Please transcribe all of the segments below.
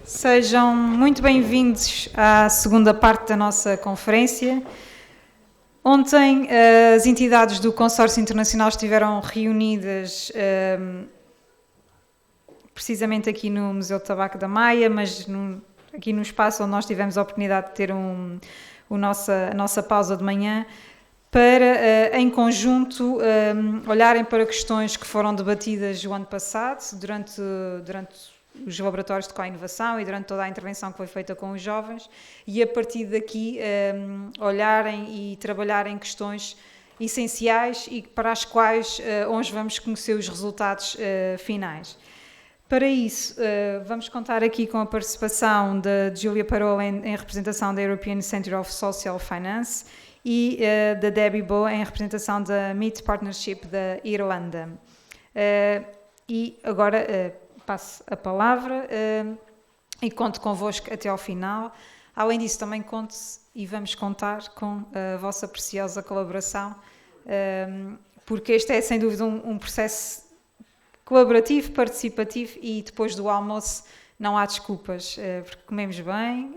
Sejam muito bem-vindos à segunda parte da nossa conferência. Ontem as entidades do Consórcio Internacional estiveram reunidas precisamente aqui no Museu do Tabaco da Maia, mas aqui no espaço onde nós tivemos a oportunidade de ter a nossa pausa de manhã, para, em conjunto, olharem para questões que foram debatidas o ano passado, durante os laboratórios de co-inovação e durante toda a intervenção que foi feita com os jovens, e a partir daqui olharem e trabalharem questões essenciais e para as quais hoje vamos conhecer os resultados finais. Para isso, vamos contar aqui com a participação de Julia Parol em representação da European Centre of Social Finance e da Debbie Bow em representação da Meet Partnership da Irlanda. E agora passo a palavra e conto convosco até ao final. Além disso, também conto e vamos contar com a vossa preciosa colaboração, porque este é sem dúvida um processo colaborativo, participativo, e depois do almoço não há desculpas, porque comemos bem.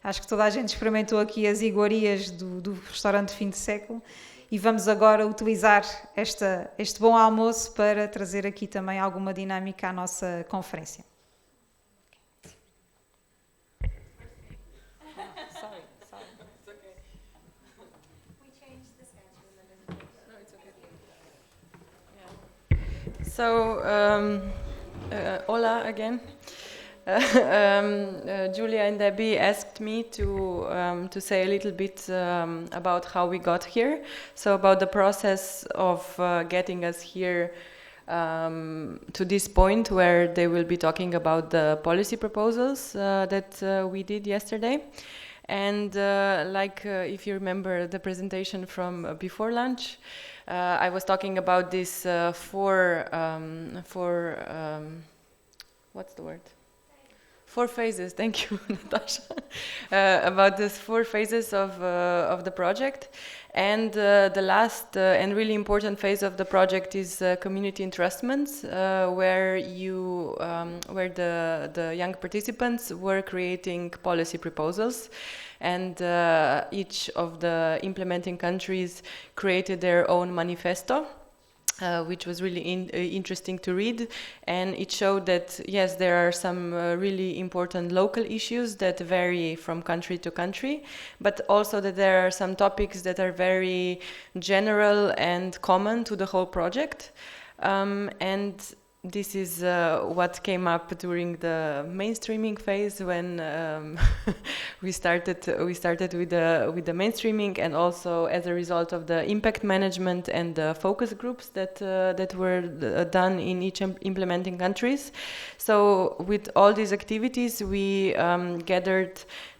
Acho que toda a gente experimentou aqui as iguarias do restaurante de fim de século e vamos agora utilizar este bom almoço para trazer aqui também alguma dinâmica à nossa conferência. So, hola again. Julia and Debbie asked me to say a little bit about how we got here. So about the process of getting us here to this point where they will be talking about the policy proposals that we did yesterday. And if you remember the presentation from before lunch, I was talking about this what's the word? 4 phases. Thank you, Natasha. About these 4 phases of the project, and the last and really important phase of the project is community entrustments, where the young participants were creating policy proposals, and each of the implementing countries created their own manifesto. Which was really interesting to read, and it showed that yes, there are some really important local issues that vary from country to country, but also that there are some topics that are very general and common to the whole project, and this is what came up during the mainstreaming phase when we started with the mainstreaming, and also as a result of the impact management and the focus groups that were done in each implementing countries. So with all these activities, we gathered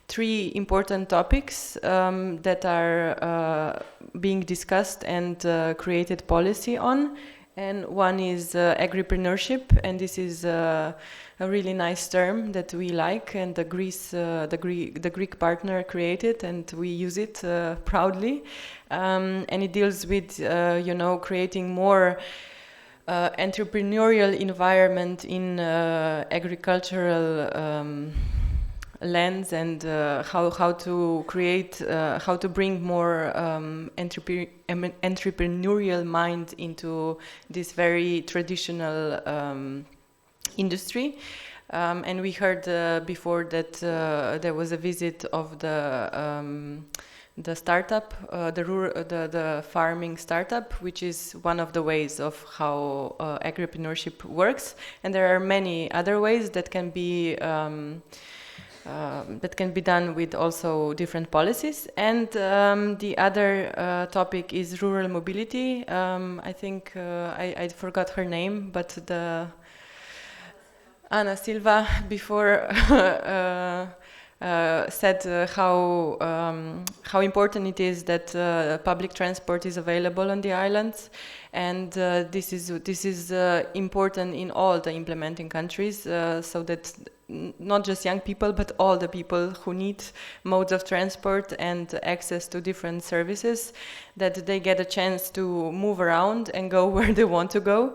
3 important topics that are being discussed and created policy on. And one is agripreneurship, and this is a really nice term that we like, and the Greek partner created, and we use it proudly. And it deals with creating more entrepreneurial environment in agricultural lands, and how to bring more entrepreneurial mind into this very traditional industry. And we heard before that there was a visit of the startup, the farming startup, which is one of the ways of how agripreneurship works, and there are many other ways that can be done with also different policies. And the other topic is rural mobility. I think I forgot her name, but Ana Silva before said how important it is that public transport is available on the islands, and this is important in all the implementing countries, so that not just young people, but all the people who need modes of transport and access to different services, that they get a chance to move around and go where they want to go,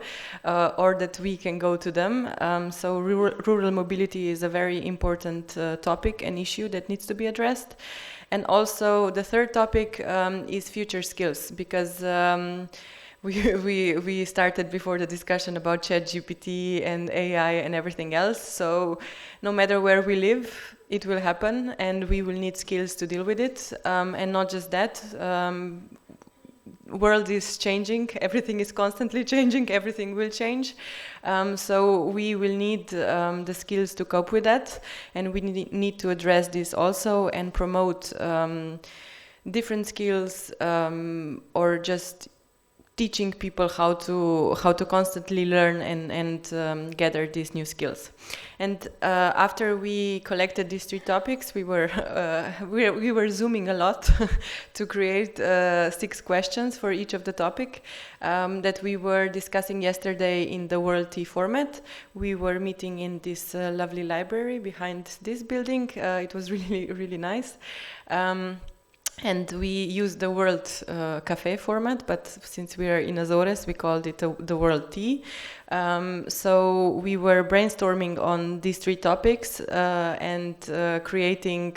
or that we can go to them. So rural mobility is a very important topic and issue that needs to be addressed. And also the third topic is future skills, because we started before the discussion about ChatGPT and AI and everything else. So no matter where we live, it will happen, and we will need skills to deal with it. And not just that, world is changing, everything is constantly changing, everything will change. So we will need the skills to cope with that, and we need to address this also and promote different skills, or just teaching people how to constantly learn and gather these new skills. And after we collected these 3 topics, we were zooming a lot to create 6 questions for each of the topic that we were discussing yesterday in the World Tea format. We were meeting in this lovely library behind this building. It was really nice. And we used the World Cafe format, but since we are in Azores, we called it the World Tea. So we were brainstorming on these 3 topics and creating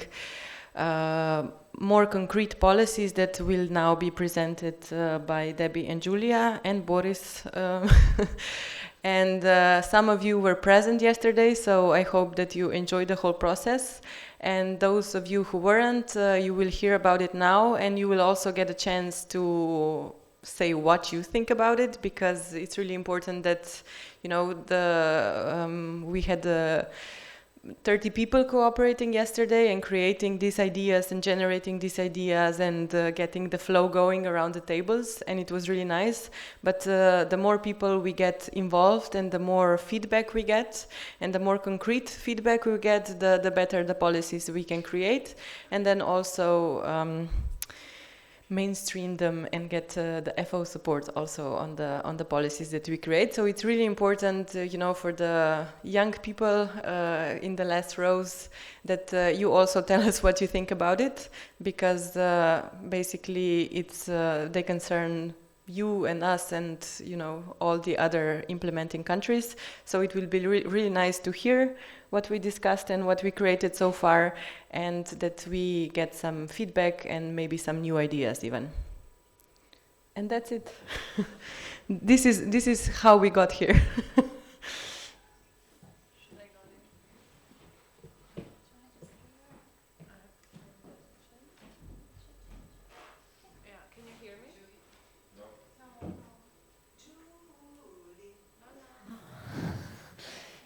more concrete policies that will now be presented by Debbie and Julia and Boris. And some of you were present yesterday, so I hope that you enjoyed the whole process. And those of you who weren't, you will hear about it now, and you will also get a chance to say what you think about it, because it's really important that, you know, we had 30 people cooperating yesterday and creating these ideas and generating these ideas and getting the flow going around the tables, and it was really nice. But the more people we get involved and the more feedback we get and the more concrete feedback we get, the better the policies we can create, and then also mainstream them and get the FO support also on the policies that we create. So it's really important, you know, for the young people in the last rows, that you also tell us what you think about it, because basically it's they concern you and us and, you know, all the other implementing countries. So it will be really nice to hear what we discussed and what we created so far, and that we get some feedback and maybe some new ideas even. And that's it. This is how we got here.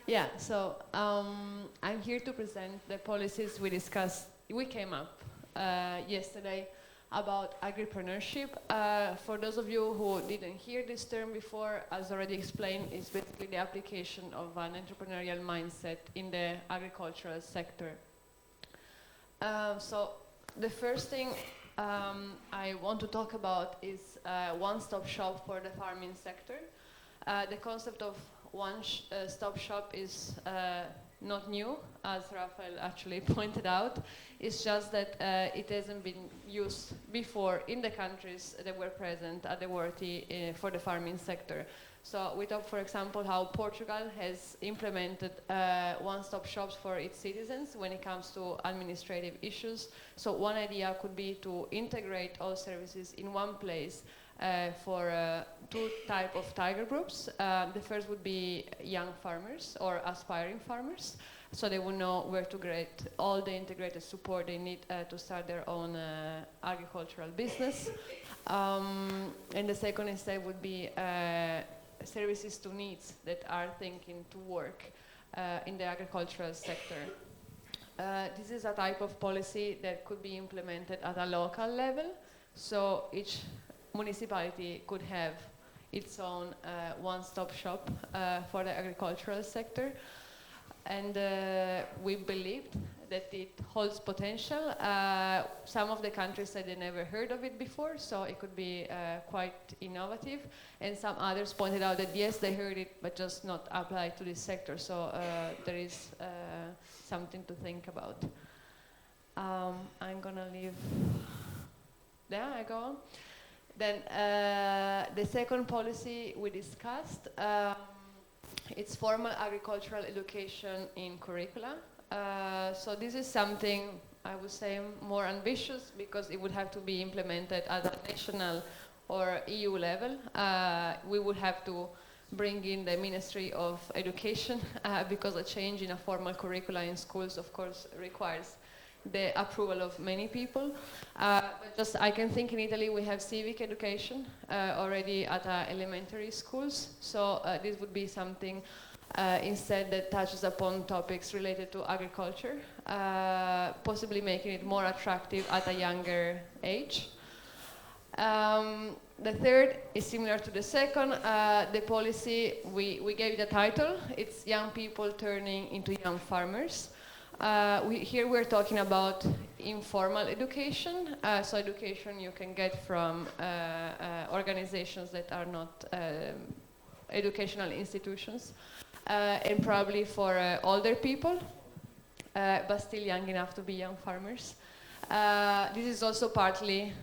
Yeah, so I'm here to present the policies we came up yesterday about agripreneurship. For those of you who didn't hear this term before, as already explained, it's basically the application of an entrepreneurial mindset in the agricultural sector. So the first thing I want to talk about is one-stop shop for the farming sector. The concept of one-stop shop is not new, as Rafael actually pointed out. It's just that it hasn't been used before in the countries that were present at the World Tea for the farming sector. So we talk, for example, how Portugal has implemented one-stop shops for its citizens when it comes to administrative issues. So one idea could be to integrate all services in one place for 2 types of target groups. The first would be young farmers or aspiring farmers, so they will know where to get all the integrated support they need to start their own agricultural business. And the second instead would be services to needs that are thinking to work in the agricultural sector. This is a type of policy that could be implemented at a local level, so each municipality could have its own one-stop shop for the agricultural sector. And we believed that it holds potential. Some of the countries said they never heard of it before, so it could be quite innovative. And some others pointed out that yes, they heard it, but just not applied to this sector. So there is something to think about. I'm gonna leave. There I go on. Then the second policy we discussed, it's formal agricultural education in curricula. So this is something I would say more ambitious because it would have to be implemented at a national or EU level. We would have to bring in the Ministry of Education because a change in a formal curricula in schools, of course, requires the approval of many people. But just I can think in Italy we have civic education already at elementary schools. So this would be something instead that touches upon topics related to agriculture, possibly making it more attractive at a younger age. The third is similar to the second. The policy, we gave it a title. It's young people turning into young farmers. Here we're talking about informal education, so education you can get from organizations that are not educational institutions, and probably for older people, but still young enough to be young farmers. This is also partly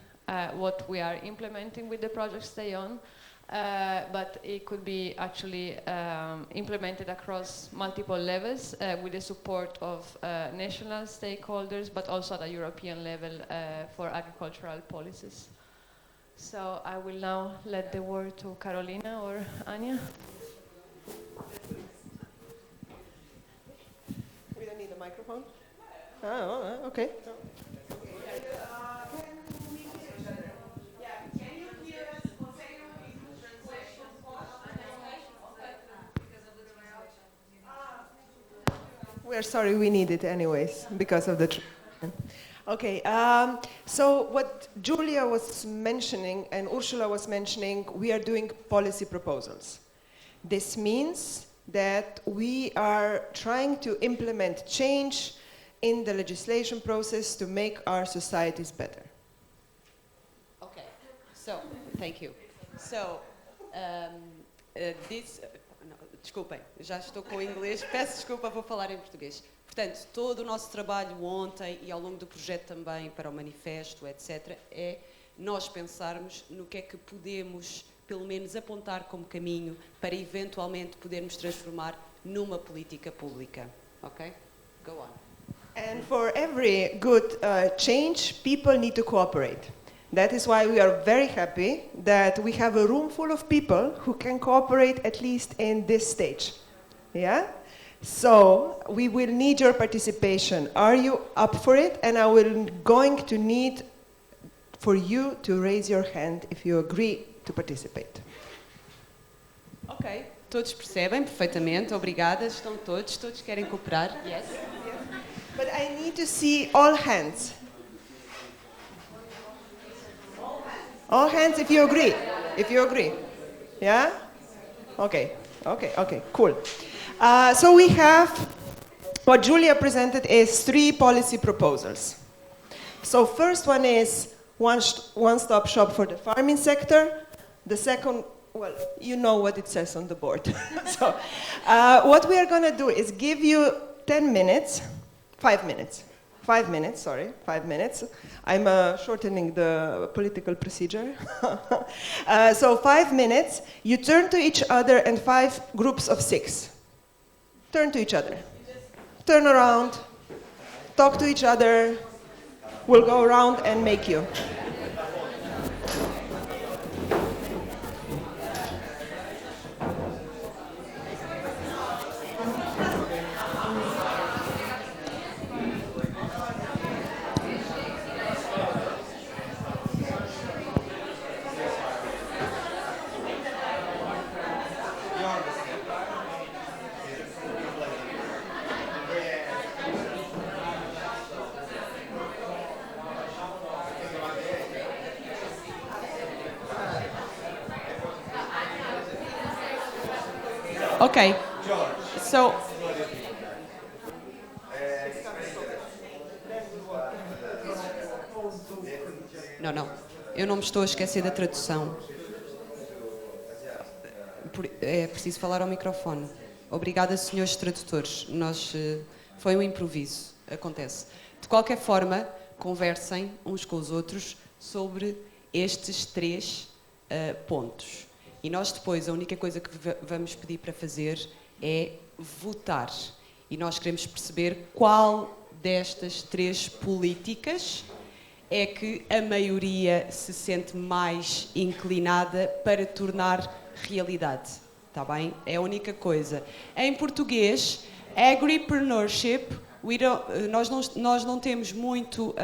what we are implementing with the project StayOn. But it could be actually implemented across multiple levels with the support of national stakeholders, but also at a European level for agricultural policies. So I will now let the word to Carolina or Anya. We don't need a microphone? Oh, okay. We're sorry, we need it anyways because of the. Okay, so what Julia was mentioning and Ursula was mentioning, we are doing policy proposals. This means that we are trying to implement change in the legislation process to make our societies better. Okay, so, thank you. So, desculpem, já estou com o inglês, peço desculpa, vou falar em português. Portanto, todo o nosso trabalho ontem e ao longo do projeto também para o manifesto, etc., é nós pensarmos no que é que podemos, pelo menos, apontar como caminho para eventualmente podermos transformar numa política pública. Ok? Go on. And for every good change, people need to cooperate. That is why we are very happy that we have a room full of people who can cooperate at least in this stage. Yeah? So we will need your participation. Are you up for it? And I will going to need for you to raise your hand if you agree to participate. Ok, todos percebem perfeitamente, obrigadas, estão todos querem cooperar? Yes? But I need to see all hands. All hands if you agree. If you agree. Yeah? Okay, cool. So we have, what Julia presented is 3 policy proposals. So first one is one-stop shop for the farming sector. The second, well, you know what it says on the board. So what we are going to do is give you 5 minutes. I'm shortening the political procedure. So 5 minutes, you turn to each other and 5 groups of 6. Turn to each other. Turn around, talk to each other. We'll go around and make you. Okay, so Não. Eu não me estou a esquecer da tradução. É preciso falar ao microfone. Obrigada, senhores tradutores. Foi um improviso. Acontece. De qualquer forma, conversem uns com os outros sobre estes 3 pontos. E nós depois, a única coisa que vamos pedir para fazer é votar. E nós queremos perceber qual destas 3 políticas é que a maioria se sente mais inclinada para tornar realidade. Está bem? É a única coisa. Em português, agripreneurship, nós não temos muito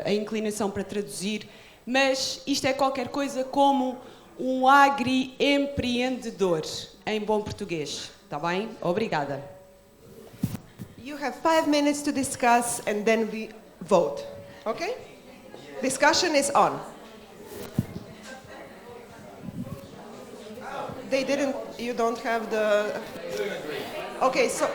a inclinação para traduzir, mas isto é qualquer coisa como um agri-empreendedor, em bom português. Está bem? Obrigada. You have 5 minutes to discuss and then we vote. Okay? Discussion is on. You don't have the... Okay, so...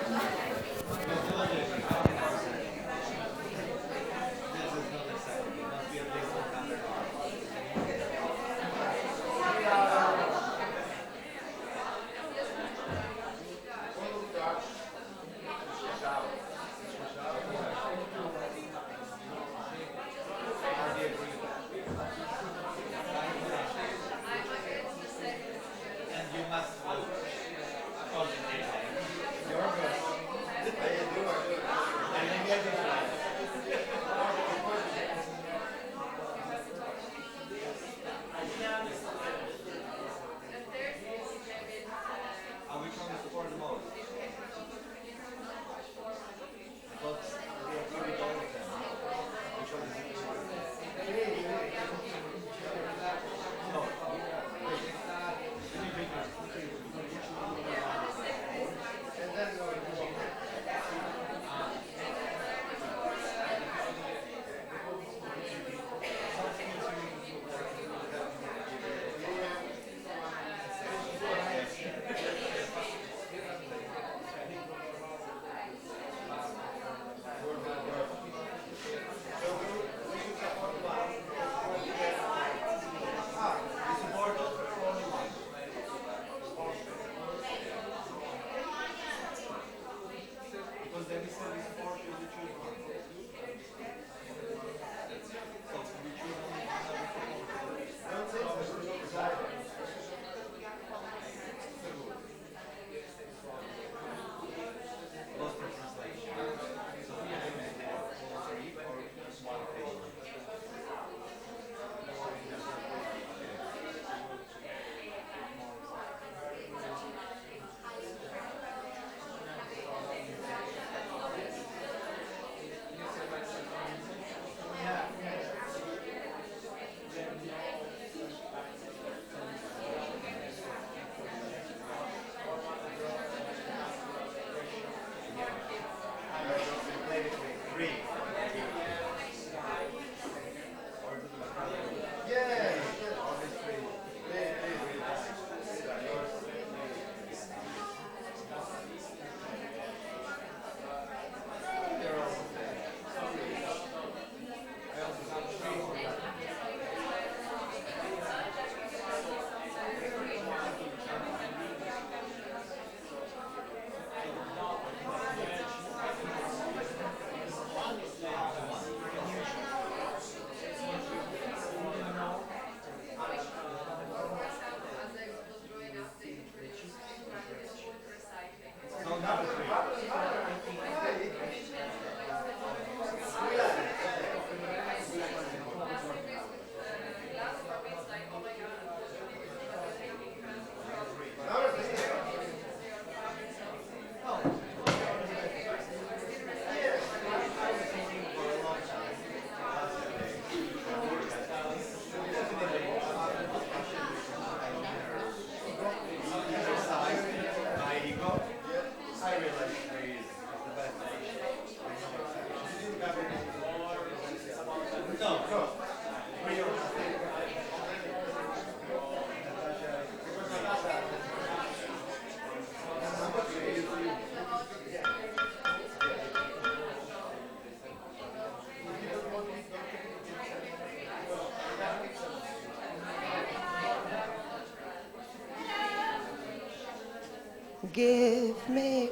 Give me.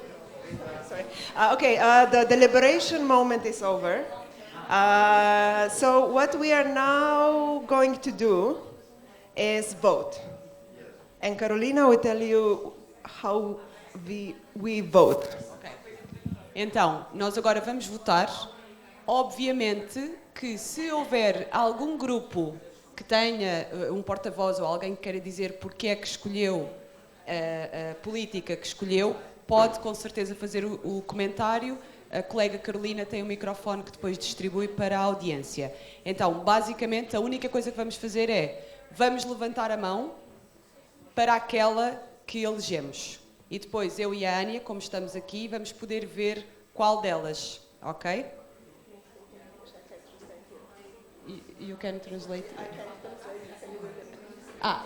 Sorry. Okay, the deliberation moment is over. So what we are now going to do is vote. And Carolina will tell you how we vote. Ok. Então, nós agora vamos votar. Obviamente que se houver algum grupo que tenha um porta-voz ou alguém que queira dizer porque é que escolheu a política que escolheu, pode com certeza fazer o comentário. A colega Carolina tem um microfone que depois distribui para a audiência. Então, basicamente, a única coisa que vamos fazer é, vamos levantar a mão para aquela que elegemos. E depois eu e a Ania, como estamos aqui, vamos poder ver qual delas, ok? You can translate.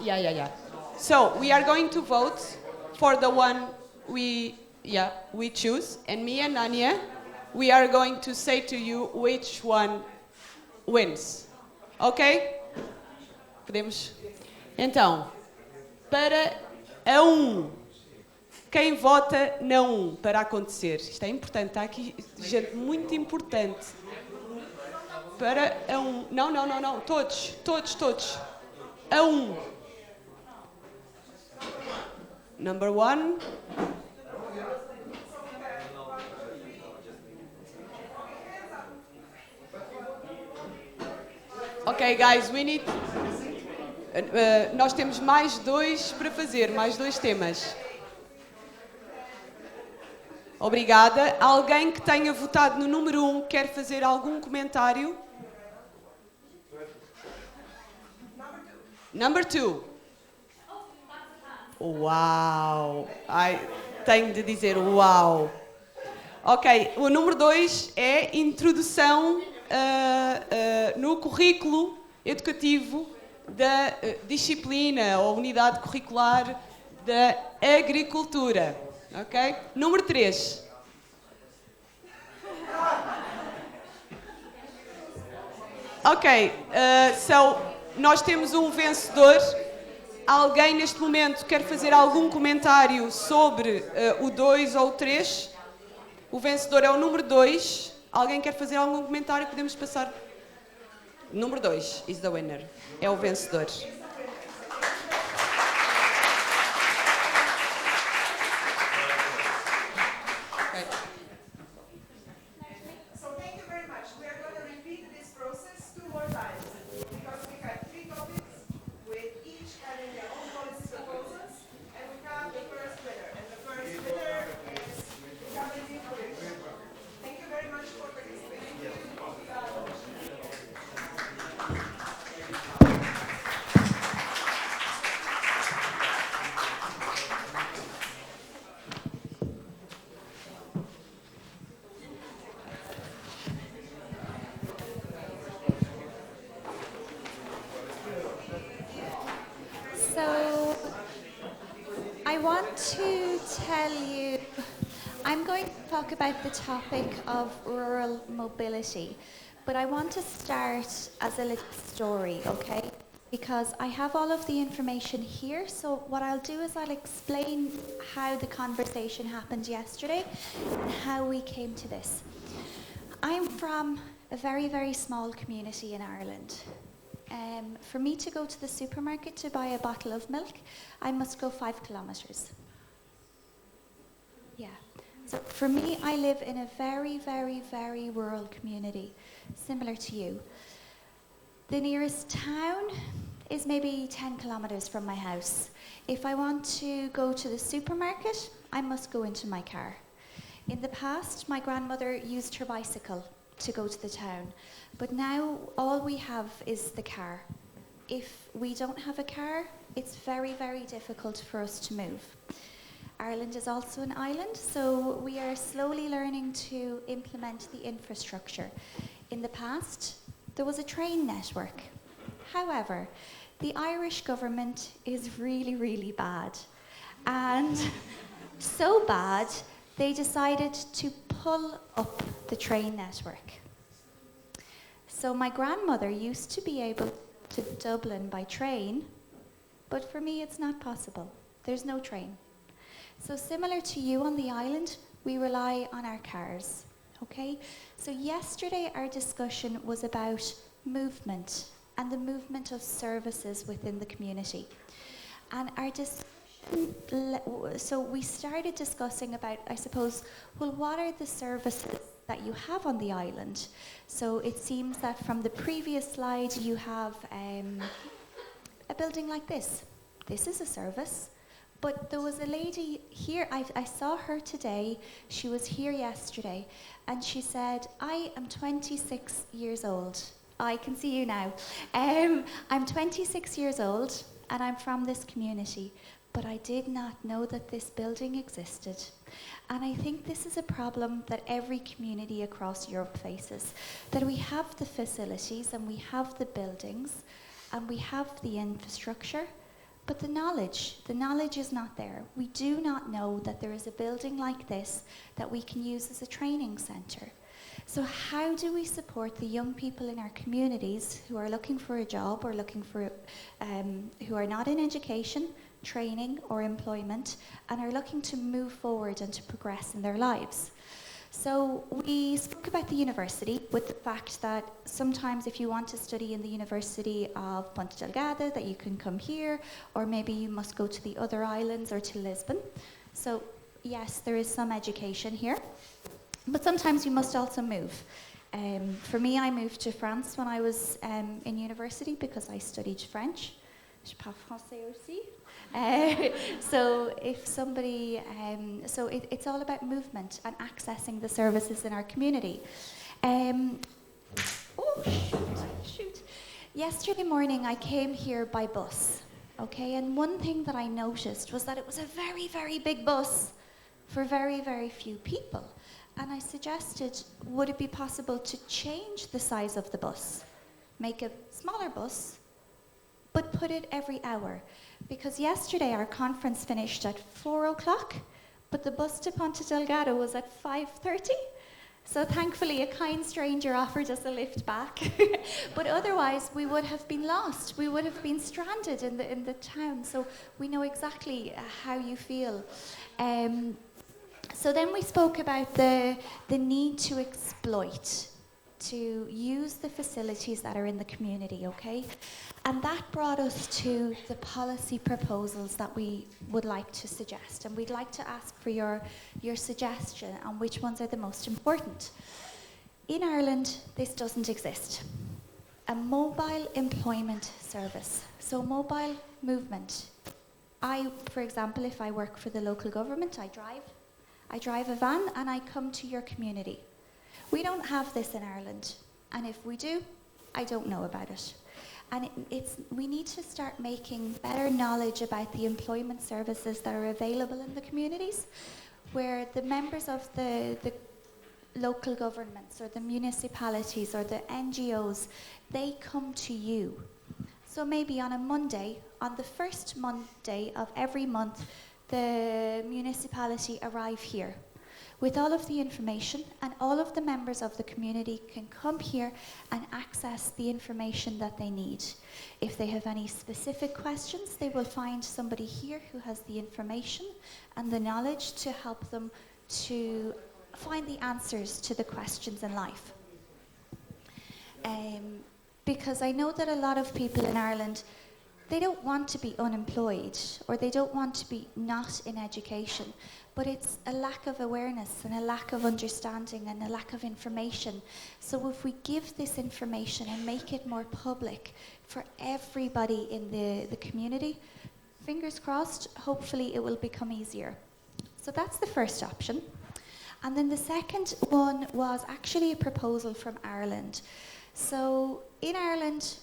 Yeah. So we are going to vote for the one we choose, and me and Anya, we are going to say to you which one wins. Ok? Podemos? Então, para a 1, quem vota na 1 para acontecer? Isto é importante, está aqui gente muito importante. Para a 1. Não. Todos. A 1. Number 1. Ok, guys, we need... nós temos mais 2 para fazer, mais 2 temas. Obrigada. Alguém que tenha votado no número 1 quer fazer algum comentário? Number 2. Uau! Tenho de dizer uau. Ok, o número 2 é introdução no currículo educativo da disciplina ou unidade curricular da agricultura. Ok? Número 3. Ok, nós temos um vencedor. Alguém neste momento quer fazer algum comentário sobre o 2 ou o 3? O vencedor é o número 2. Alguém quer fazer algum comentário? Podemos passar. Número 2 is the winner. É o vencedor. I'm going to talk about the topic of rural mobility, but I want to start as a little story, okay? Because I have all of the information here, so what I'll do is I'll explain how the conversation happened yesterday and how we came to this. I'm from a very, very small community in Ireland. For me to go to the supermarket to buy a bottle of milk, I must go 5 kilometers. Yeah. So for me, I live in a very, very, very rural community, similar to you. The nearest town is maybe 10 kilometers from my house. If I want to go to the supermarket, I must go into my car. In the past, my grandmother used her bicycle to go to the town, but now all we have is the car. If we don't have a car, it's very, very difficult for us to move. Ireland is also an island, so we are slowly learning to implement the infrastructure. In the past, there was a train network. However, the Irish government is really, really bad. And so bad, they decided to pull up the train network. So my grandmother used to be able to Dublin by train, but for me it's not possible. There's no train. So similar to you on the island, we rely on our cars, okay? So yesterday our discussion was about movement and the movement of services within the community. And our so we started discussing about, I suppose, well, what are the services that you have on the island? So it seems that from the previous slide you have a building like this. This is a service. But there was a lady here, I saw her today, she was here yesterday, and she said, I am 26 years old. I can see you now. I'm 26 years old, and I'm from this community, but I did not know that this building existed. And I think this is a problem that every community across Europe faces, that we have the facilities, and we have the buildings, and we have the infrastructure, but the knowledge is not there. We do not know that there is a building like this that we can use as a training centre. So how do we support the young people in our communities who are looking for a job or looking for, who are not in education, training or employment, and are looking to move forward and to progress in their lives? So we spoke about the university with the fact that sometimes if you want to study in the University of Ponta Delgada, that you can come here, or maybe you must go to the other islands or to Lisbon. So yes, there is some education here, but sometimes you must also move. For me, I moved to France when I was in university because I studied French. Je parle français aussi. So if somebody, it's all about movement and accessing the services in our community. Shoot. Yesterday morning I came here by bus, okay, and one thing that I noticed was that it was a very, very big bus for very, very few people. And I suggested, would it be possible to change the size of the bus? Make a smaller bus, but put it every hour. Because yesterday our conference finished at 4 o'clock, but the bus to Ponta Delgada was at 5:30. So thankfully a kind stranger offered us a lift back. But otherwise we would have been lost. We would have been stranded in the town. So we know exactly how you feel. So then we spoke about the need to exploit, to use the facilities that are in the community, okay? And that brought us to the policy proposals that we would like to suggest. And we'd like to ask for your suggestion on which ones are the most important. In Ireland, this doesn't exist. A mobile employment service. So mobile movement. For example, if I work for the local government, I drive a van and I come to your community. We don't have this in Ireland. And if we do, I don't know about it. And we need to start making better knowledge about the employment services that are available in the communities, where the members of the local governments or the municipalities or the NGOs, they come to you. So maybe on a Monday, on the first Monday of every month, the municipality arrive here with all of the information, and all of the members of the community can come here and access the information that they need. If they have any specific questions, they will find somebody here who has the information and the knowledge to help them to find the answers to the questions in life. Because I know that a lot of people in Ireland, they don't want to be unemployed, or they don't want to be not in education, but it's a lack of awareness and a lack of understanding and a lack of information. So if we give this information and make it more public for everybody in the community, fingers crossed, hopefully it will become easier. So that's the first option. And then the second one was actually a proposal from Ireland. So in Ireland,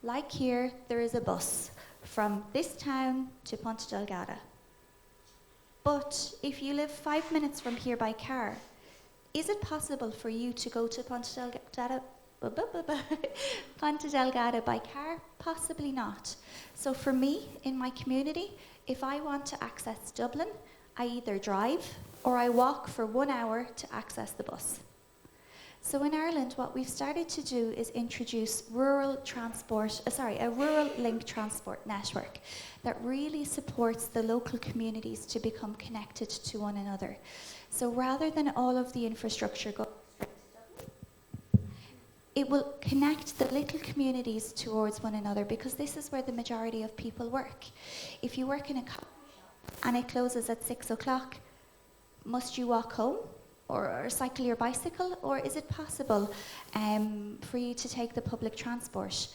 like here, there is a bus from this town to Ponta Delgada. But if you live 5 minutes from here by car, is it possible for you to go to Ponta Delgada by car? Possibly not. So for me, in my community, if I want to access Dublin, I either drive or I walk for 1 hour to access the bus. So in Ireland, what we've started to do is introduce a rural link transport network that really supports the local communities to become connected to one another. So rather than all of the infrastructure it will connect the little communities towards one another, because this is where the majority of people work. If you work in a coffee shop and it closes at 6 o'clock, must you walk home or cycle your bicycle, or is it possible for you to take the public transport?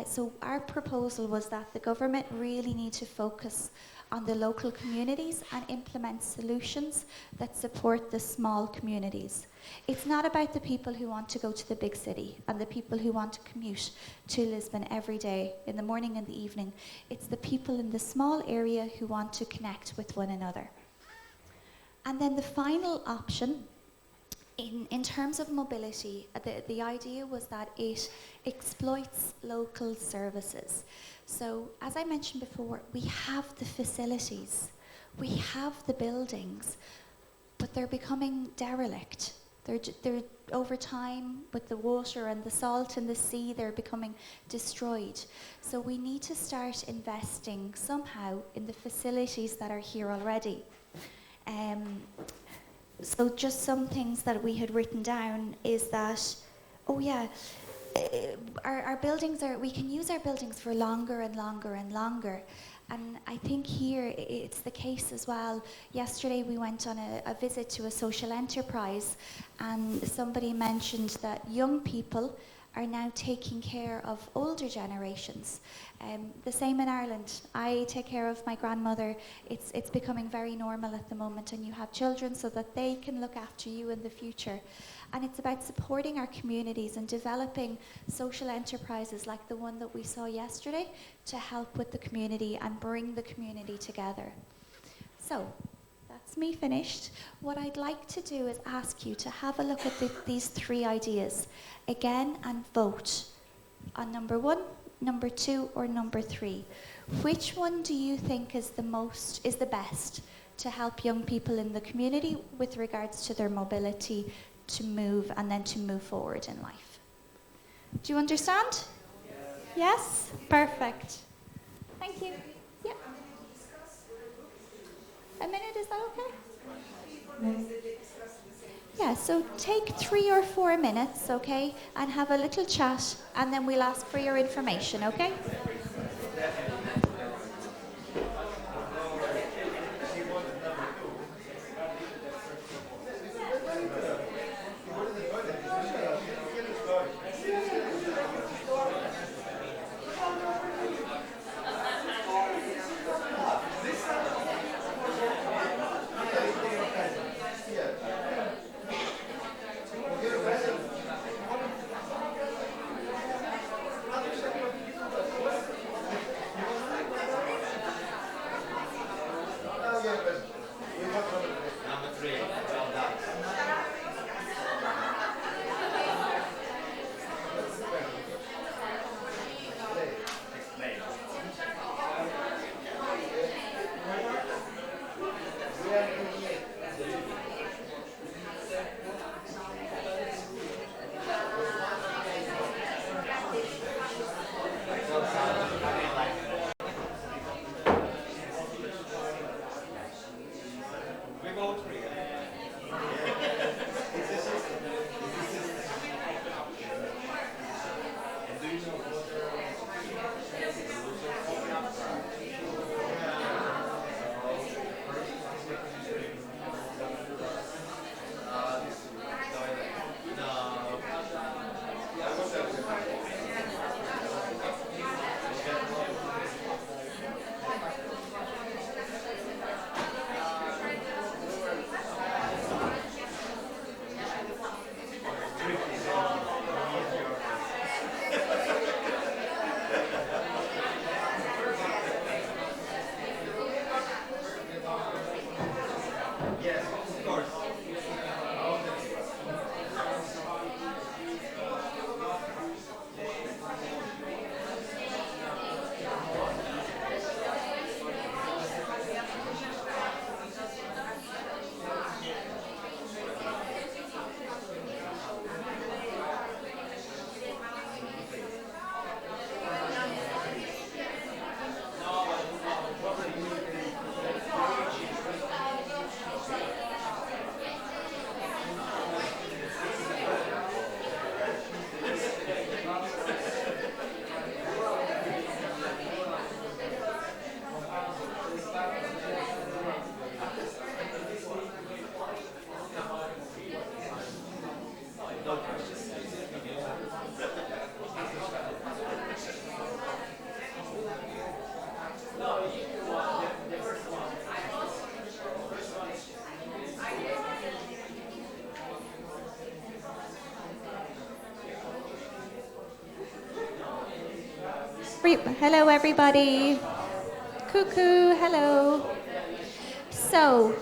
So our proposal was that the government really need to focus on the local communities and implement solutions that support the small communities. It's not about the people who want to go to the big city and the people who want to commute to Lisbon every day in the morning and the evening. It's the people in the small area who want to connect with one another. And then the final option, in terms of mobility, the idea was that it exploits local services. So, as I mentioned before, we have the facilities, we have the buildings, but they're becoming derelict. They're over time, with the water and the salt in the sea, they're becoming destroyed. So we need to start investing somehow in the facilities that are here already. So just some things that we had written down is that, our buildings we can use our buildings for longer and longer and longer. And I think here it's the case as well. Yesterday we went on a visit to a social enterprise, and somebody mentioned that young people are now taking care of older generations. The same in Ireland. I take care of my grandmother. It's becoming very normal at the moment, and you have children so that they can look after you in the future. And it's about supporting our communities and developing social enterprises like the one that we saw yesterday to help with the community and bring the community together. So, that's me finished. What I'd like to do is ask you to have a look at these three ideas again and vote on number 1, number 2, or number 3. Which one do you think is the best to help young people in the community with regards to their mobility to move and then to move forward in life? Do you understand? Yes? Perfect. Thank you. Yeah. A minute, is that okay? Yeah, so take 3 or 4 minutes, okay, and have a little chat, and then we'll ask for your information, okay? hello everybody. Cuckoo, hello. So,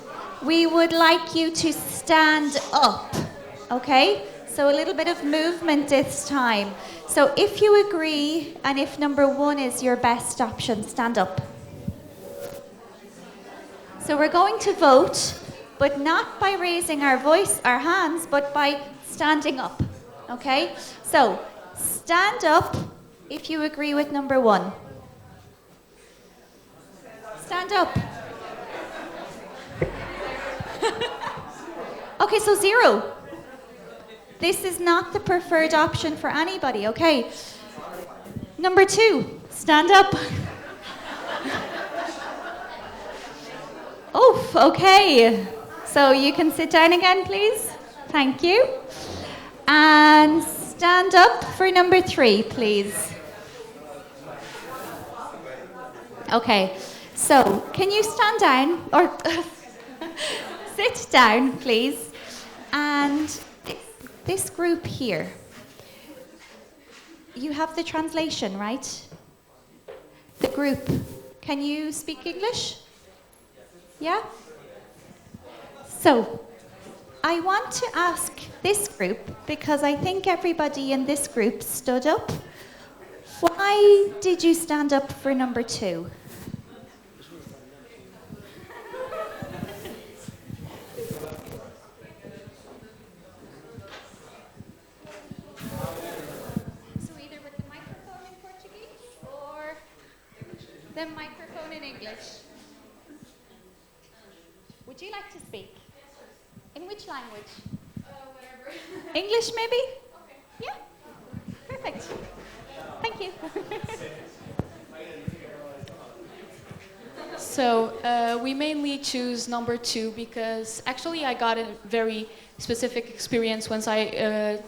we would like you to stand up, okay? So a little bit of movement this time. So if you agree, and if number 1 is your best option, stand up. So we're going to vote, but not by raising our hands, but by standing up, okay? So, stand up if you agree with number 1. Stand up. Okay, so 0. This is not the preferred option for anybody, okay? Number 2, stand up. Oof, okay. So you can sit down again, please. Thank you. And stand up for number 3, please. Okay, so can you stand down, or sit down, please? And this group here, you have the translation, right? The group, can you speak English? Yeah? So, I want to ask this group, because I think everybody in this group stood up. Why did you stand up for number 2? So either with the microphone in Portuguese or the microphone in English. Would you like to speak? In which language? Whatever. English, maybe? Okay. Yeah. Perfect. Thank you. So we mainly choose number 2 because actually I got a very specific experience once I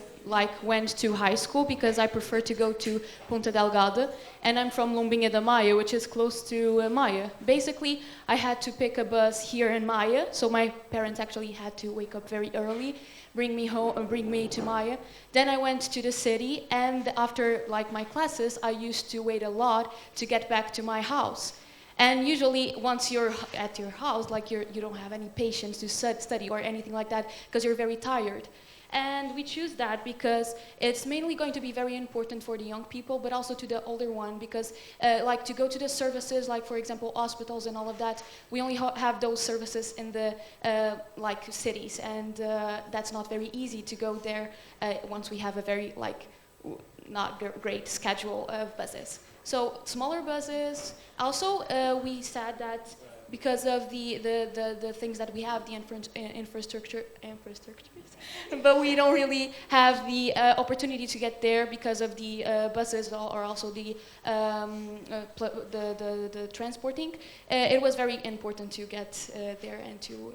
went to high school, because I prefer to go to Punta Delgada, and I'm from Lombinha da Maia, which is close to Maia. Basically, I had to pick a bus here in Maia, so my parents actually had to wake up very early, bring me home, bring me to Maia. Then I went to the city, and after my classes, I used to wait a lot to get back to my house. And usually, once you're at your house, you don't have any patience to study or anything like that, because you're very tired. And we choose that because it's mainly going to be very important for the young people, but also to the older one, because to go to the services, like for example hospitals and all of that, we only have those services in the cities, and that's not very easy to go there once we have a very not great schedule of buses. So smaller buses. Also, we said that because of the things that we have, the infrastructures, but we don't really have the opportunity to get there because of the buses or also the transporting. It was very important to get there and to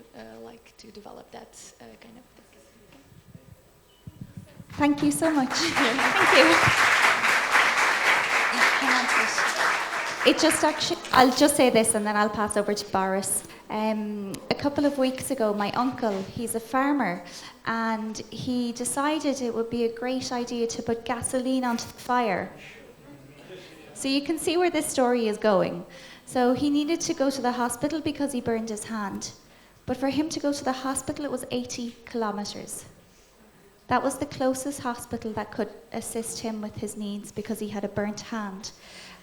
develop that kind of thing. Thank you so much. Thank you. Hang on, please. I'll just say this and then I'll pass over to Boris. A couple of weeks ago, my uncle, he's a farmer, and he decided it would be a great idea to put gasoline onto the fire. So you can see where this story is going. So he needed to go to the hospital because he burned his hand. But for him to go to the hospital, it was 80 kilometers. That was the closest hospital that could assist him with his needs because he had a burnt hand.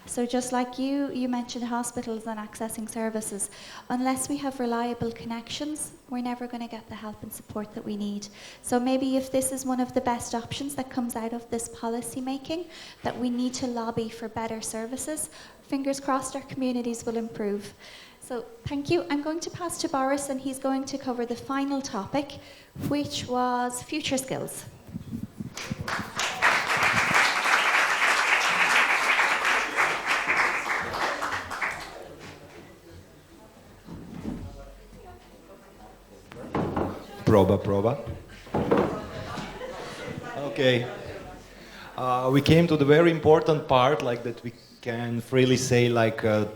So just like you mentioned hospitals and accessing services, unless we have reliable connections, we're never going to get the help and support that we need. So maybe if this is one of the best options that comes out of this policy making, that we need to lobby for better services, fingers crossed our communities will improve. So thank you. I'm going to pass to Boris, and he's going to cover the final topic, which was future skills. Proba. Okay. We came to the very important part, that we can freely say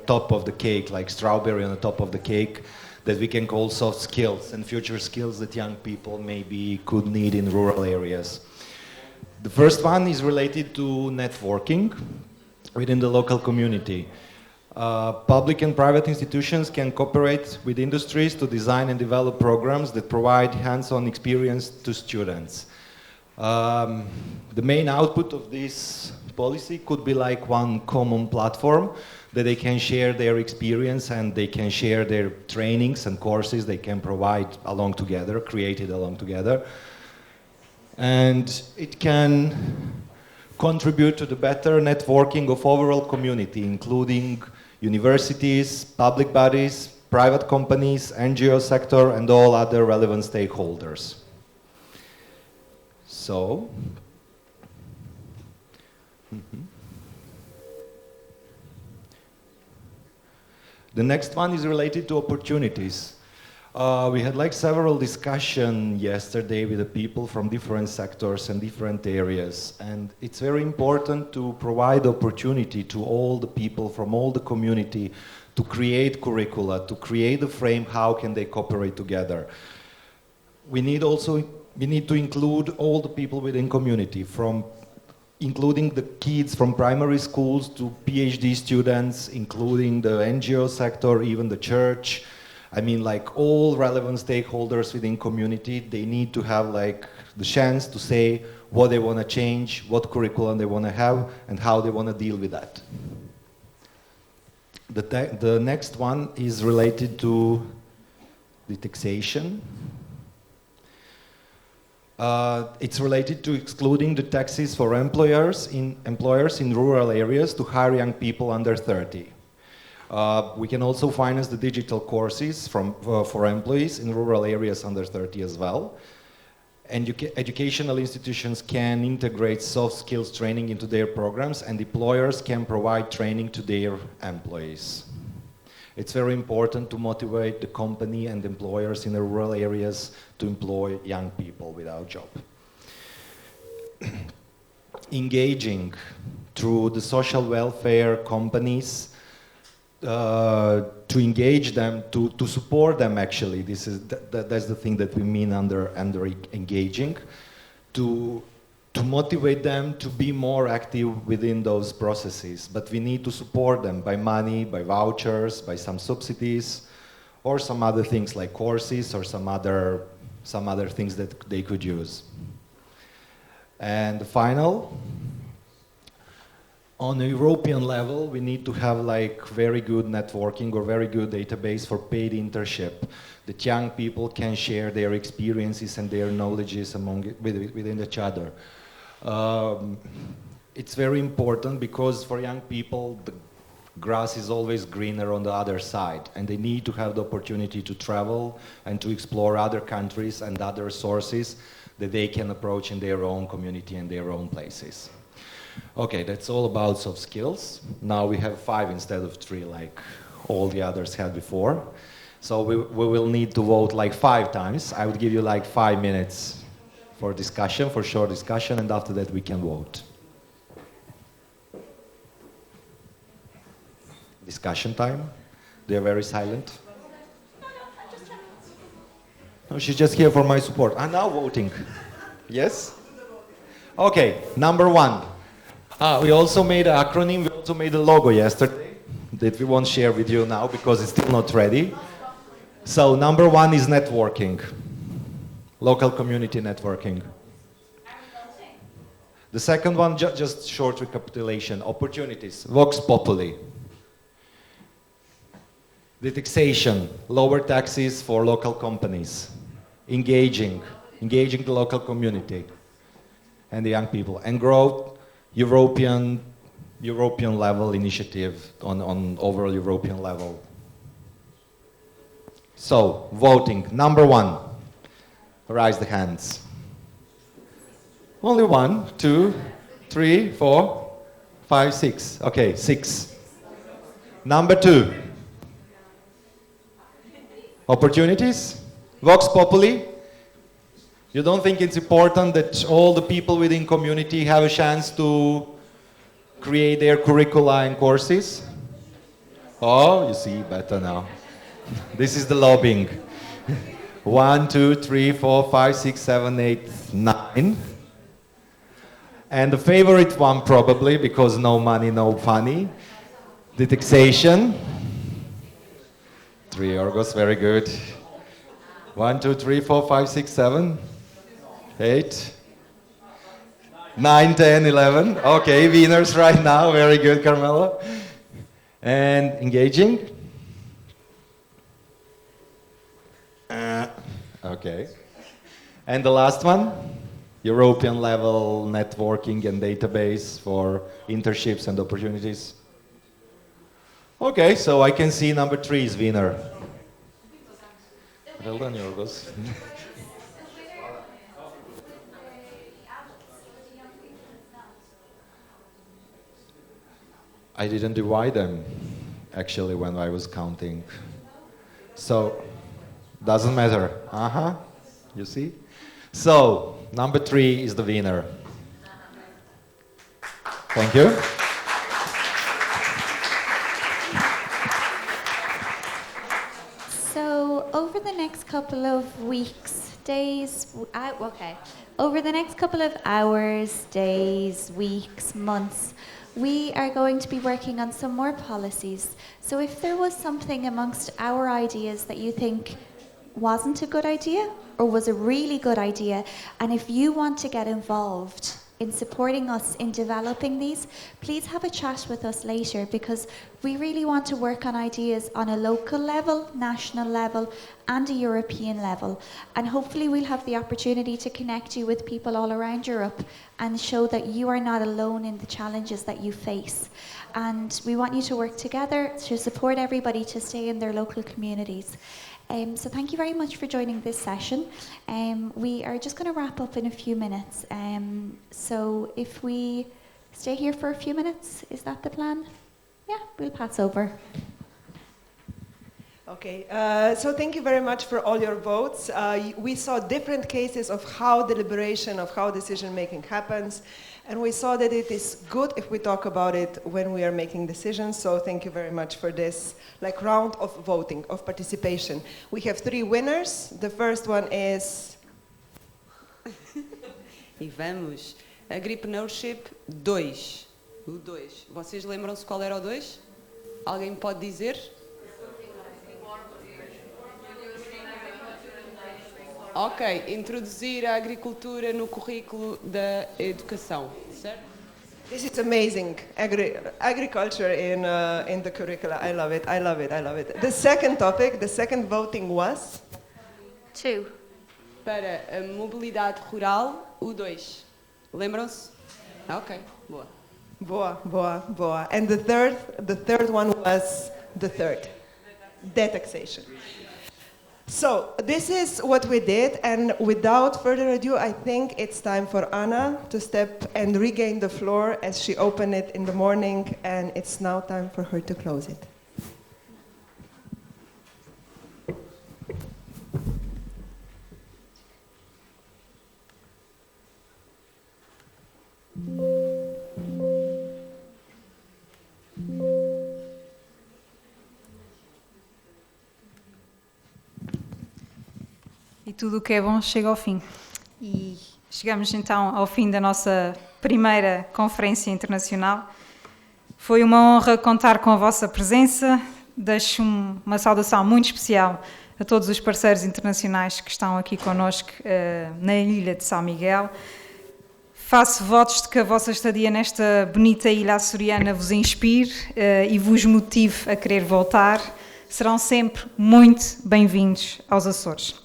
top of the cake, like strawberry on the top of the cake, that we can call soft skills and future skills that young people maybe could need in rural areas. The first one is related to networking. within the local community. Public and private institutions can cooperate with industries to design and develop programs that provide hands-on experience to students. The main output of this policy could be like one common platform that they can share their experience and they can share their trainings and courses they can provide along together, created along together. And it can contribute to the better networking of overall community, including universities, public bodies, private companies, NGO sector, and all other relevant stakeholders. So, the next one is related to opportunities. We had like several discussions yesterday with the people from different sectors and different areas, and it's very important to provide opportunity to all the people from all the community to create curricula, to create a frame how can they cooperate together. We need to include all the people within community, from including the kids from primary schools to PhD students, including the NGO sector, even the church. I mean, like all relevant stakeholders within community, they need to have like the chance to say what they want to change, what curriculum they want to have, and how they want to deal with that. The next one is related to the taxation. It's related to excluding the taxes for employers in rural areas to hire young people under 30. We can also finance the digital courses for employees in rural areas under 30 as well. And educational institutions can integrate soft skills training into their programs, and employers can provide training to their employees. It's very important to motivate the company and employers in the rural areas to employ young people without job. Engaging through the social welfare companies, to engage them, to support them actually. That's the thing that we mean under engaging, to motivate them to be more active within those processes. But we need to support them by money, by vouchers, by some subsidies, or some other things like courses or some other things that they could use. And the final, on a European level, we need to have like very good networking or very good database for paid internship, that young people can share their experiences and their knowledges within each other. It's very important because for young people, the grass is always greener on the other side, and they need to have the opportunity to travel and to explore other countries and other sources that they can approach in their own community and their own places. Okay, that's all about soft skills. Now we have 5 instead of 3 like all the others had before. So we will need to vote like 5 times. I would give you like 5 minutes for discussion, for short discussion, and after that we can vote. Discussion time. They're very silent. No, she's just here for my support. I'm now voting. Yes? Okay, number 1. We also made an acronym, we also made a logo yesterday that we won't share with you now because it's still not ready. So number 1 is networking, local community networking. The second one, just short recapitulation, opportunities, vox populi. The taxation, lower taxes for local companies, engaging the local community and the young people, and growth, European level initiative on overall European level. So, voting, number 1, raise the hands. Only 1, 2, 3, 4, 5, 6. Okay, 6. Number 2. Opportunities? Vox populi? You don't think it's important that all the people within community have a chance to create their curricula and courses? Oh, you see better now. This is the lobbying. 1, 2, 3, 4, 5, 6, 7, 8, 9. And the favorite one probably, because no money, no funny, the taxation. 3 Yorgos, very good. 1, 2, 3, 4, 5, 6, 7, 8, 9, 10, 11. Okay, winners right now, very good, Carmelo. And engaging. Okay. And the last one, European level networking and database for internships and opportunities. Okay, so I can see number 3 is winner. Well done, Yorgos. I didn't divide them, actually, when I was counting. So, doesn't matter. You see? So, number 3 is the winner. Thank you. So, over the next couple of weeks, days, over the next couple of hours, days, weeks, months, we are going to be working on some more policies. So if there was something amongst our ideas that you think wasn't a good idea or was a really good idea, and if you want to get involved in supporting us in developing these, please have a chat with us later, because we really want to work on ideas on a local level, national level, and a European level. And hopefully we'll have the opportunity to connect you with people all around Europe and show that you are not alone in the challenges that you face. And we want you to work together to support everybody to stay in their local communities. So thank you very much for joining this session. We are just going to wrap up in a few minutes. So if we stay here for a few minutes, is that the plan? Yeah, we'll pass over. Okay, so thank you very much for all your votes. We saw different cases of how deliberation, of how decision making happens. And we saw that it is good if we talk about it when we are making decisions. So thank you very much for this round of voting, of participation. We have 3 winners. The first one is... E vamos. Agripreneurship 2. O 2. Vocês lembram-se qual era o 2? Alguém pode dizer? Ok, introduzir a agricultura no currículo da educação, certo? This is amazing. Agriculture in the curricula. I love it, I love it, I love it. The second topic, the second voting was? 2. Para a mobilidade rural, o 2. Lembram-se? Ok, boa. Boa, boa, boa. And the third one was the third. Debt taxation. So this is what we did, and without further ado, I think it's time for Anna to step and regain the floor as she opened it in the morning, and it's now time for her to close it. E tudo o que é bom chega ao fim. E chegamos então ao fim da nossa primeira conferência internacional. Foi uma honra contar com a vossa presença. Deixo uma saudação muito especial a todos os parceiros internacionais que estão aqui connosco na ilha de São Miguel. Faço votos de que a vossa estadia nesta bonita ilha açoriana vos inspire e vos motive a querer voltar. Serão sempre muito bem-vindos aos Açores.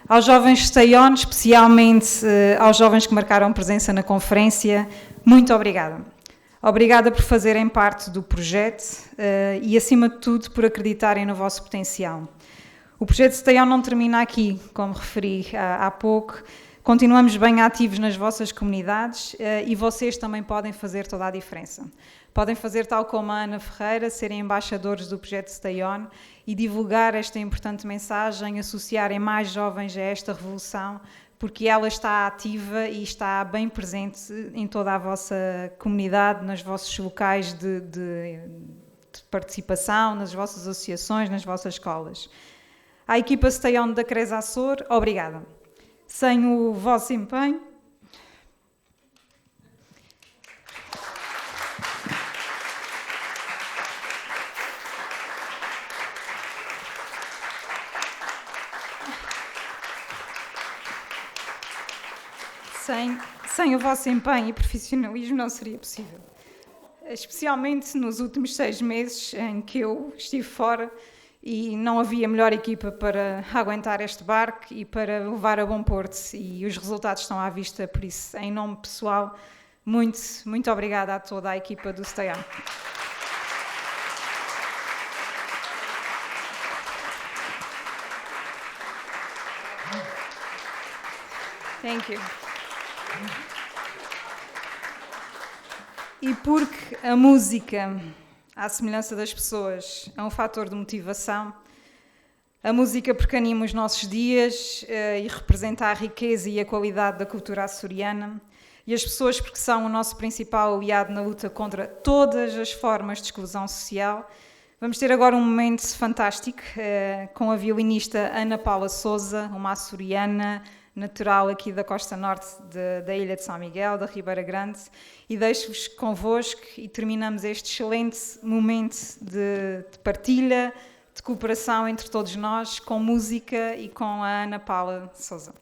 Aos jovens StayOn, especialmente aos jovens que marcaram presença na conferência, muito obrigada. Obrigada por fazerem parte do projeto e, acima de tudo, por acreditarem no vosso potencial. O projeto StayOn não termina aqui, como referi há pouco. Continuamos bem ativos nas vossas comunidades e vocês também podem fazer toda a diferença. Podem fazer tal como a Ana Ferreira, serem embaixadores do projeto StayOn e divulgar esta importante mensagem, associarem mais jovens a esta revolução, porque ela está ativa e está bem presente em toda a vossa comunidade, nos vossos locais de participação, nas vossas associações, nas vossas escolas. À equipa StayOn da CRESAÇOR, obrigada. Sem o vosso empenho, Sem o vosso empenho e profissionalismo não seria possível. Especialmente nos últimos 6 meses em que eu estive fora e não havia melhor equipa para aguentar este barco e para levar a bom porto, e os resultados estão à vista. Por isso, em nome pessoal, muito, muito obrigada a toda a equipa do StayOn. Thank you. E porque a música, à semelhança das pessoas, é um fator de motivação, a música porque anima os nossos dias e representa a riqueza e a qualidade da cultura açoriana, e as pessoas porque são o nosso principal aliado na luta contra todas as formas de exclusão social. Vamos ter agora um momento fantástico com a violinista Ana Paula Sousa, uma açoriana natural aqui da costa norte da ilha de São Miguel, da Ribeira Grande, e deixo-vos convosco e terminamos este excelente momento de partilha, de cooperação entre todos nós, com música e com a Ana Paula Sousa.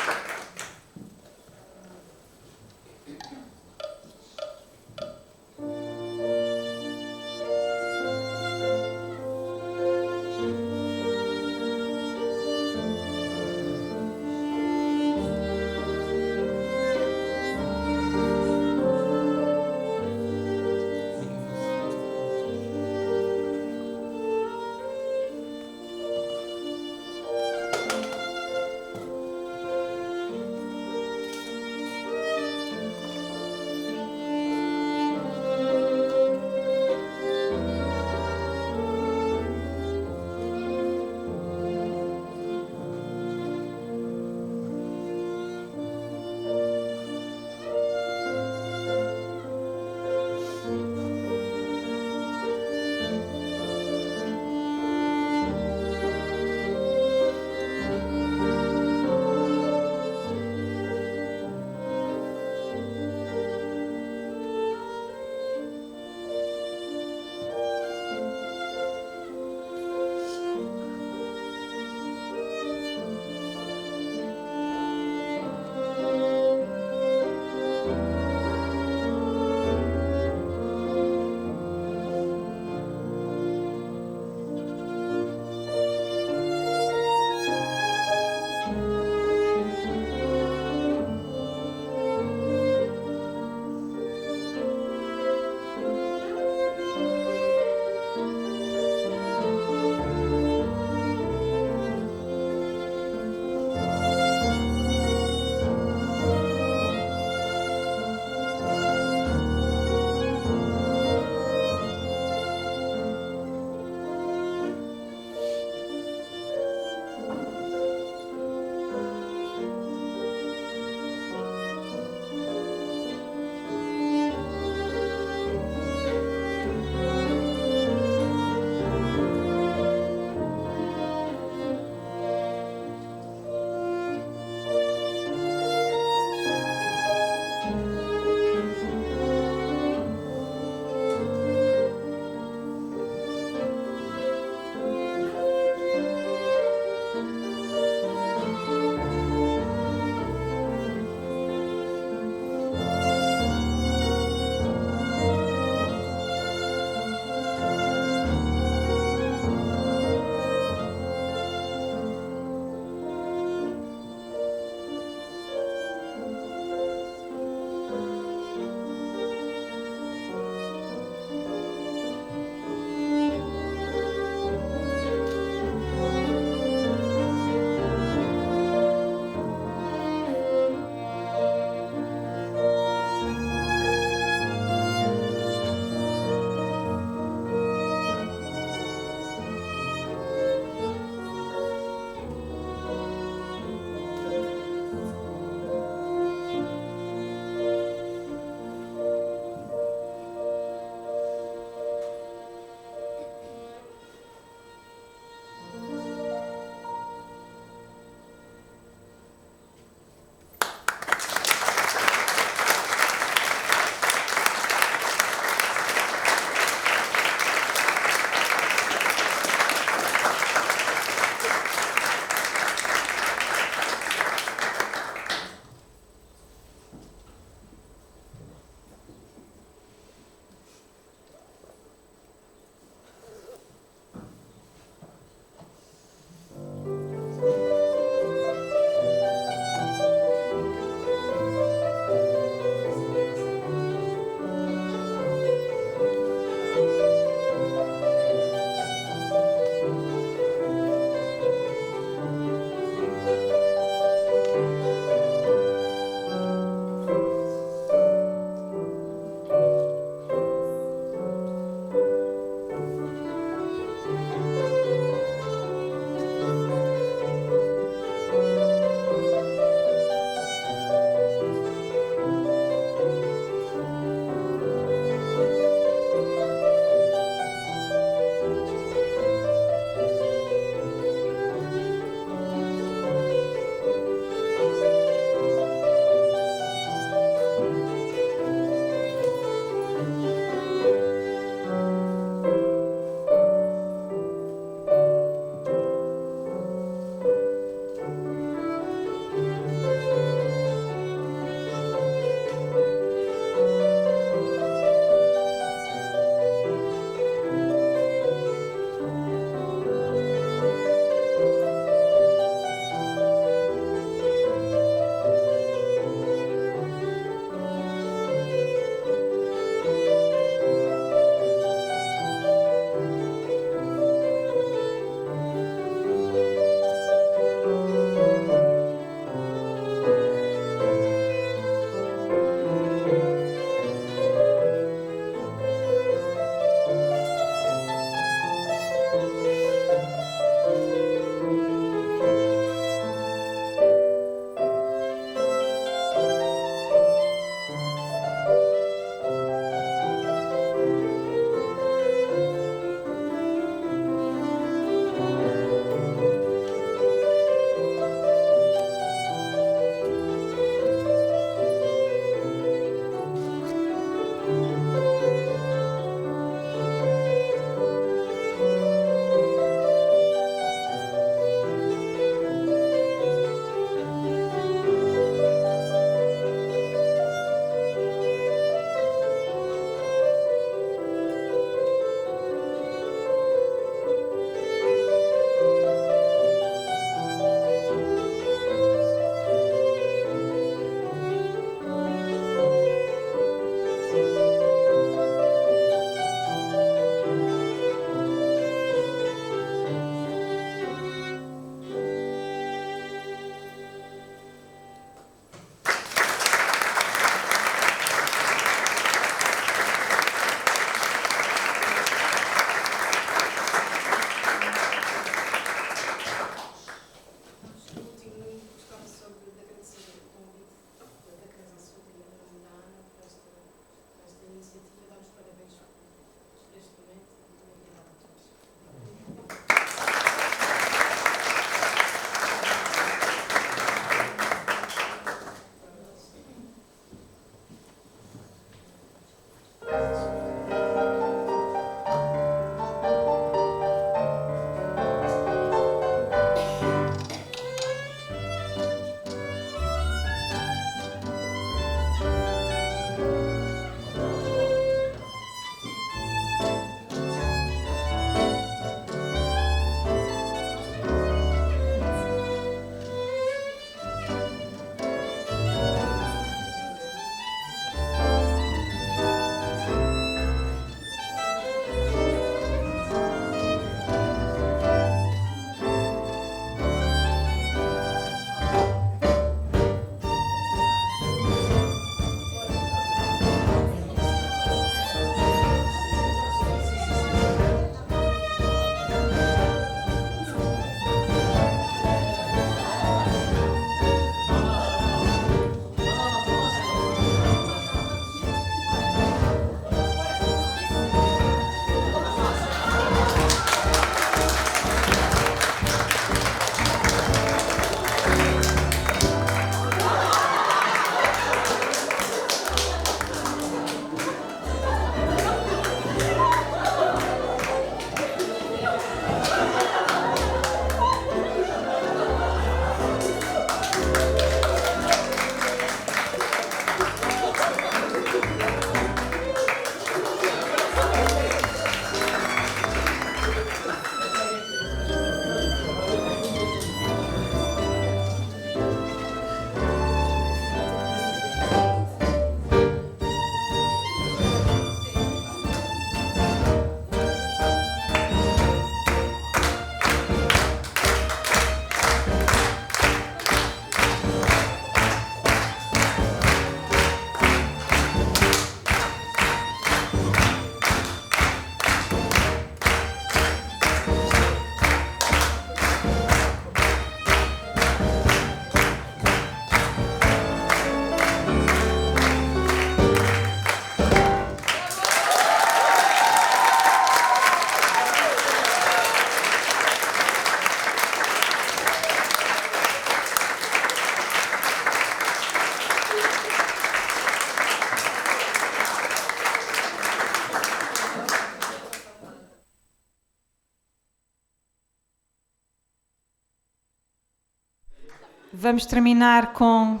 vamos terminar com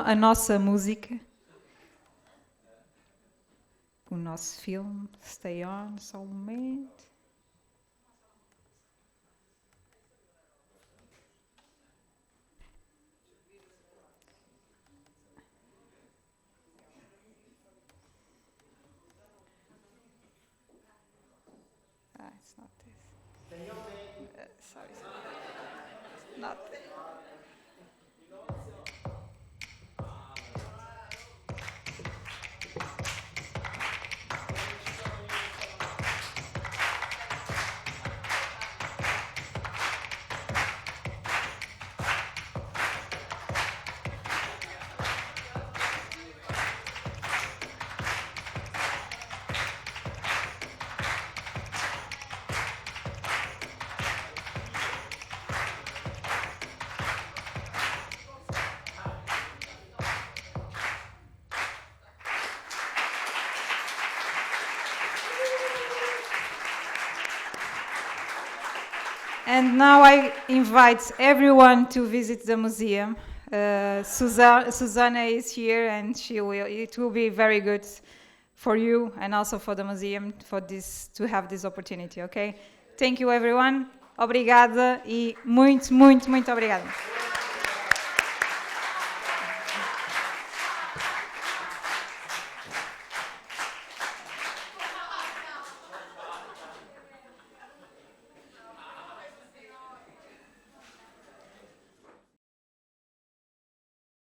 a nossa música, o nosso filme, Stay On, só um momento. It's not this. Sorry. Not this. And now I invite everyone to visit the museum. Susanna is here, and it will be very good for you and also for the museum to have this opportunity, okay? Thank you, everyone. Obrigada e muito, muito, muito obrigada.